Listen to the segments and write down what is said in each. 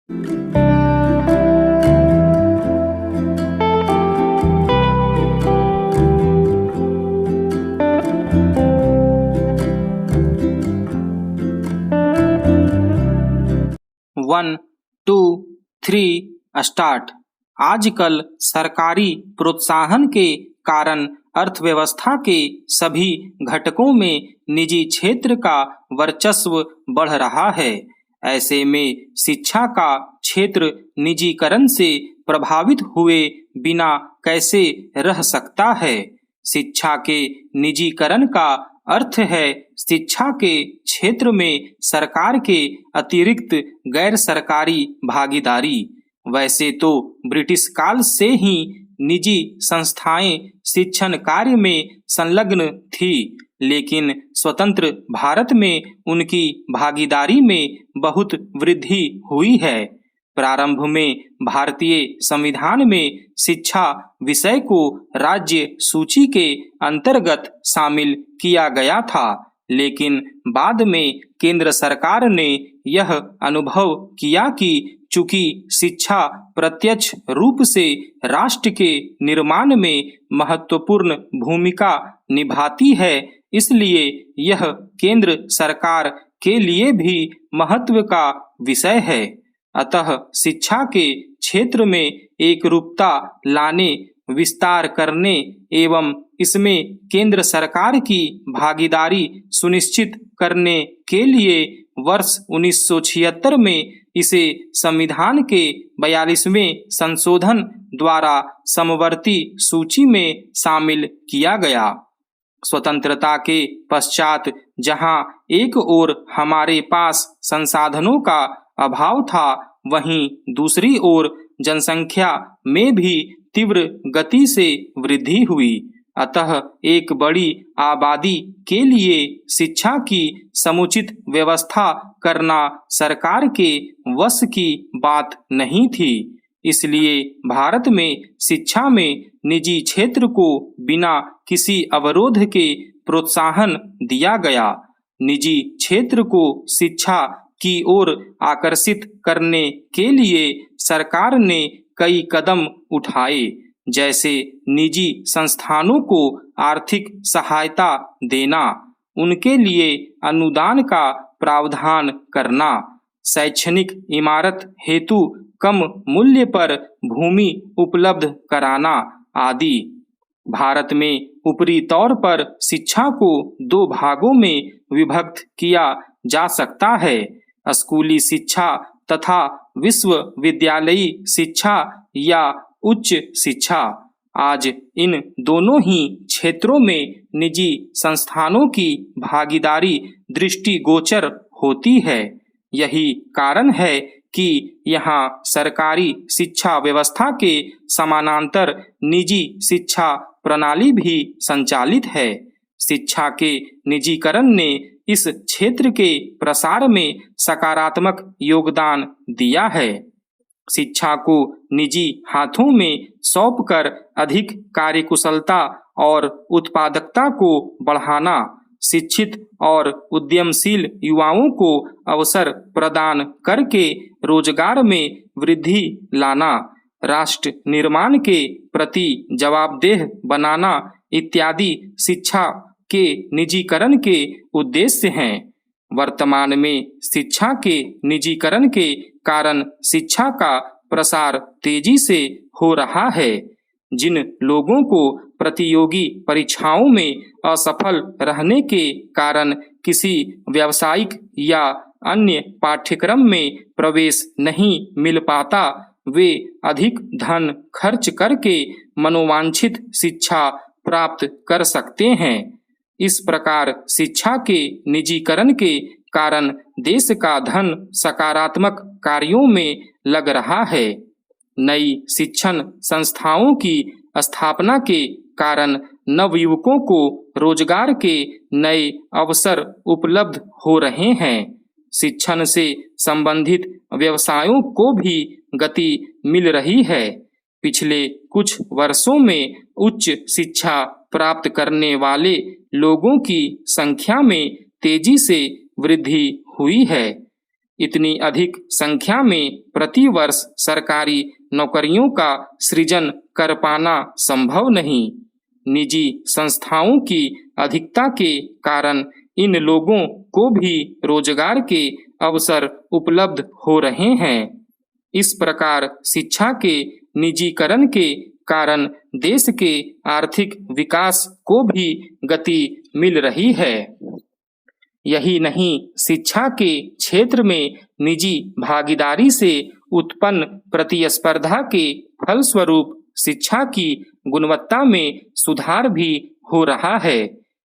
1, 2, 3 start. आजकल सरकारी प्रोत्साहन के कारण अर्थव्यवस्था के सभी घटकों में निजी क्षेत्र का वर्चस्व बढ़ रहा है। ऐसे में शिक्षा का क्षेत्र निजीकरण से प्रभावित हुए बिना कैसे रह सकता है। शिक्षा के निजीकरण का अर्थ है शिक्षा के क्षेत्र में सरकार के अतिरिक्त गैर सरकारी भागीदारी। वैसे तो ब्रिटिश काल से ही निजी संस्थाएं शिक्षण कार्य में संलग्न थी, लेकिन स्वतंत्र भारत में उनकी भागीदारी में बहुत वृद्धि हुई है। प्रारंभ में भारतीय संविधान में शिक्षा विषय को राज्य सूची के अंतर्गत शामिल किया गया था, लेकिन बाद में केंद्र सरकार ने यह अनुभव किया कि चूंकि शिक्षा प्रत्यक्ष रूप से राष्ट्र के निर्माण में महत्वपूर्ण भूमिका निभाती है, इसलिए यह केंद्र सरकार के लिए भी महत्व का विषय है। अतः शिक्षा के क्षेत्र में एकरूपता लाने, विस्तार करने एवं इसमें केंद्र सरकार की भागीदारी सुनिश्चित करने के लिए वर्ष 1976 में इसे संविधान के 42वें संशोधन द्वारा समवर्ती सूची में शामिल किया गया। स्वतंत्रता के पश्चात जहां एक ओर हमारे पास संसाधनों का अभाव था, वहीं दूसरी ओर जनसंख्या में भी तीव्र गति से वृद्धि हुई। अतः एक बड़ी आबादी के लिए शिक्षा की समुचित व्यवस्था करना सरकार के वश की बात नहीं थी। इसलिए भारत में शिक्षा में निजी क्षेत्र को बिना किसी अवरोध के प्रोत्साहन दिया गया। निजी क्षेत्र को शिक्षा की ओर आकर्षित करने के लिए सरकार ने कई कदम उठाए, जैसे निजी संस्थानों को आर्थिक सहायता देना, उनके लिए अनुदान का प्रावधान करना, शैक्षणिक इमारत हेतु कम मूल्य पर भूमि उपलब्ध कराना आदि। भारत में ऊपरी तौर पर शिक्षा को दो भागों में विभक्त किया जा सकता है, स्कूली शिक्षा तथा विश्वविद्यालयी शिक्षा या उच्च शिक्षा। आज इन दोनों ही क्षेत्रों में निजी संस्थानों की भागीदारी दृष्टिगोचर होती है। यही कारण है कि यहाँ सरकारी शिक्षा व्यवस्था के समानांतर निजी शिक्षा प्रणाली भी संचालित है। शिक्षा के निजीकरण ने इस क्षेत्र के प्रसार में सकारात्मक योगदान दिया है। शिक्षा को निजी हाथों में सौंपकर अधिक कार्यकुशलता और उत्पादकता को बढ़ाना, शिक्षित और उद्यमशील युवाओं को अवसर प्रदान करके रोजगार में वृद्धि लाना, राष्ट्र निर्माण के प्रति जवाबदेह बनाना इत्यादि शिक्षा के निजीकरण के उद्देश्य हैं। वर्तमान में शिक्षा के निजीकरण के कारण शिक्षा का प्रसार तेजी से हो रहा है। जिन लोगों को प्रतियोगी परीक्षाओं में असफल रहने के कारण किसी व्यावसायिक या अन्य पाठ्यक्रम में प्रवेश नहीं मिल पाता, वे अधिक धन खर्च करके मनोवांछित शिक्षा प्राप्त कर सकते हैं। इस प्रकार शिक्षा के निजीकरण के कारण देश का धन सकारात्मक कार्यों में लग रहा है। नई शिक्षण संस्थाओं की स्थापना के कारण नवयुवकों को रोजगार के नए अवसर उपलब्ध हो रहे हैं। शिक्षण से संबंधित व्यवसायों को भी गति मिल रही है। पिछले कुछ वर्षों में उच्च शिक्षा प्राप्त करने वाले लोगों की संख्या में तेजी से वृद्धि हुई है। इतनी अधिक संख्या में प्रतिवर्ष सरकारी नौकरियों का सृजन कर पाना संभव नहीं। निजी संस्थाओं की अधिकता के कारण इन लोगों को भी रोजगार के अवसर उपलब्ध हो रहे हैं। इस प्रकार शिक्षा के निजीकरण के कारण देश के आर्थिक विकास को भी गति मिल रही है। यही नहीं, शिक्षा के क्षेत्र में निजी भागीदारी से उत्पन्न प्रतिस्पर्धा के फलस्वरूप शिक्षा की गुणवत्ता में सुधार भी हो रहा है।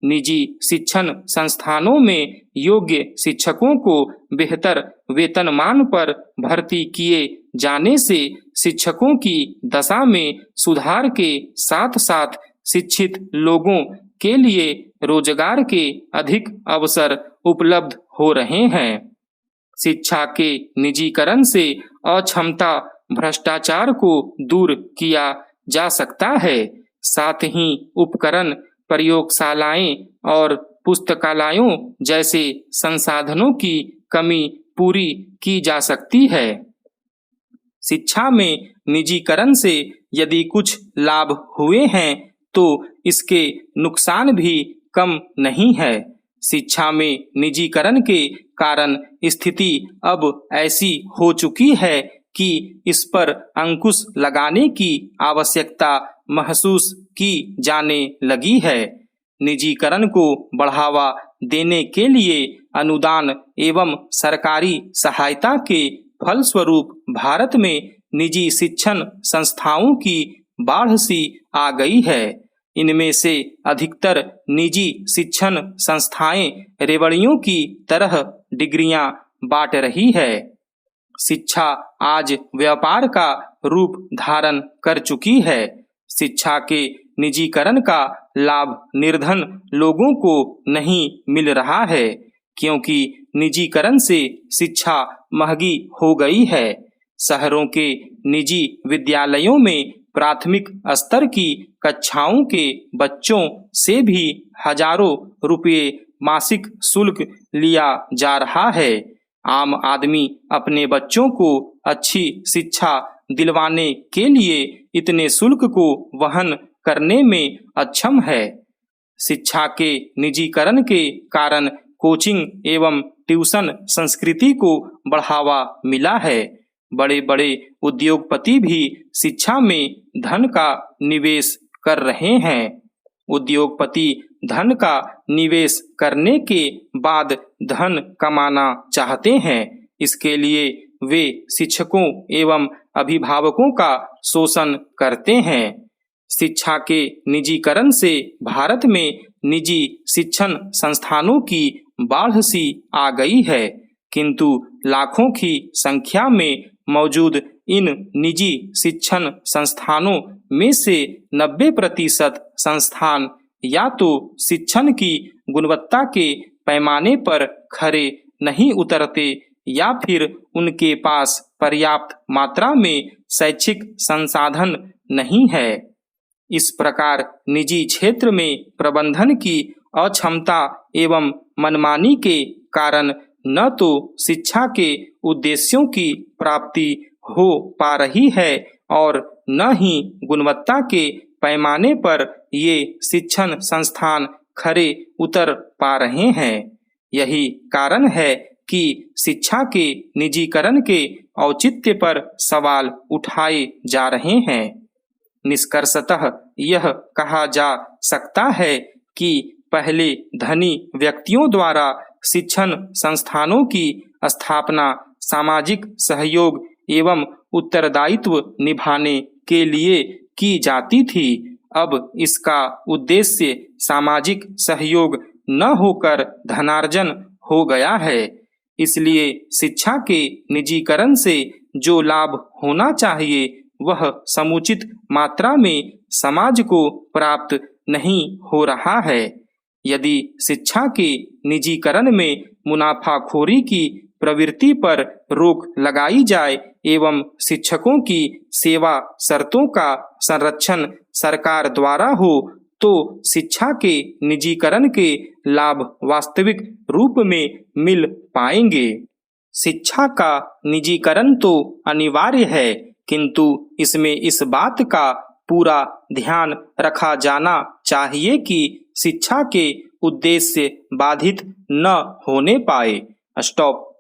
निजी शिक्षण संस्थानों में योग्य शिक्षकों को बेहतर वेतनमान पर भर्ती किए जाने से शिक्षकों की दशा में सुधार के साथ साथ शिक्षित लोगों के लिए रोजगार के अधिक अवसर उपलब्ध हो रहे हैं। शिक्षा के निजीकरण से अक्षमता, भ्रष्टाचार को दूर किया जा सकता है। साथ ही उपकरण, प्रयोगशालाएं और पुस्तकालयों जैसे संसाधनों की कमी पूरी की जा सकती है। शिक्षा में निजीकरण से यदि कुछ लाभ हुए हैं तो इसके नुकसान भी कम नहीं है। शिक्षा में निजीकरण के कारण स्थिति अब ऐसी हो चुकी है कि इस पर अंकुश लगाने की आवश्यकता महसूस की जाने लगी है। निजीकरण को बढ़ावा देने के लिए अनुदान एवं सरकारी सहायता के फलस्वरूप भारत में निजी शिक्षण संस्थाओं की बाढ़ सी आ गई है। इनमें से अधिकतर निजी शिक्षण संस्थाएं रेवड़ियों की तरह डिग्रियां बांट रही है। शिक्षा आज व्यापार का रूप धारण कर चुकी है। शिक्षा के निजीकरण का लाभ निर्धन लोगों को नहीं मिल रहा है, क्योंकि निजीकरण से शिक्षा महंगी हो गई है। शहरों के निजी विद्यालयों में प्राथमिक स्तर की कक्षाओं के बच्चों से भी हजारों रुपये मासिक शुल्क लिया जा रहा है। आम आदमी अपने बच्चों को अच्छी शिक्षा दिलवाने के लिए इतने शुल्क को वहन करने में अक्षम है। शिक्षा के निजीकरण के कारण कोचिंग एवं ट्यूशन संस्कृति को बढ़ावा मिला है। बड़े बड़े उद्योगपति भी शिक्षा में धन का निवेश कर रहे हैं। उद्योगपति धन का निवेश करने के बाद धन कमाना चाहते हैं। इसके लिए वे शिक्षकों एवं अभिभावकों का शोषण करते हैं। शिक्षा के निजीकरण से भारत में निजी शिक्षण संस्थानों की बाढ़ सी आ गई है, किंतु लाखों की संख्या में मौजूद इन निजी शिक्षण संस्थानों में से 90% संस्थान या तो शिक्षण की गुणवत्ता के पैमाने पर खरे नहीं उतरते या फिर उनके पास पर्याप्त मात्रा में शैक्षिक संसाधन नहीं है। इस प्रकार निजी क्षेत्र में प्रबंधन की अक्षमता एवं मनमानी के कारण न तो शिक्षा के उद्देश्यों की प्राप्ति हो पा रही है और न ही गुणवत्ता के पैमाने पर ये शिक्षण संस्थान खरे उतर पा रहे हैं। यही कारण है कि शिक्षा के निजीकरण के औचित्य पर सवाल उठाए जा रहे हैं। निष्कर्षतः यह कहा जा सकता है कि पहले धनी व्यक्तियों द्वारा शिक्षण संस्थानों की स्थापना सामाजिक सहयोग एवं उत्तरदायित्व निभाने के लिए की जाती थी। अब इसका उद्देश्य सामाजिक सहयोग न होकर धनार्जन हो गया है। इसलिए शिक्षा के निजीकरण से जो लाभ होना चाहिए वह समुचित मात्रा में समाज को प्राप्त नहीं हो रहा है। यदि शिक्षा के निजीकरण में मुनाफाखोरी की प्रवृत्ति पर रोक लगाई जाए एवं शिक्षकों की सेवा शर्तों का संरक्षण सरकार द्वारा हो तो शिक्षा के निजीकरण के लाभ वास्तविक रूप में मिल पाएंगे। शिक्षा का निजीकरण तो अनिवार्य है, किंतु इसमें इस बात का पूरा ध्यान रखा जाना चाहिए कि शिक्षा के उद्देश्य बाधित न होने पाए। स्टॉप।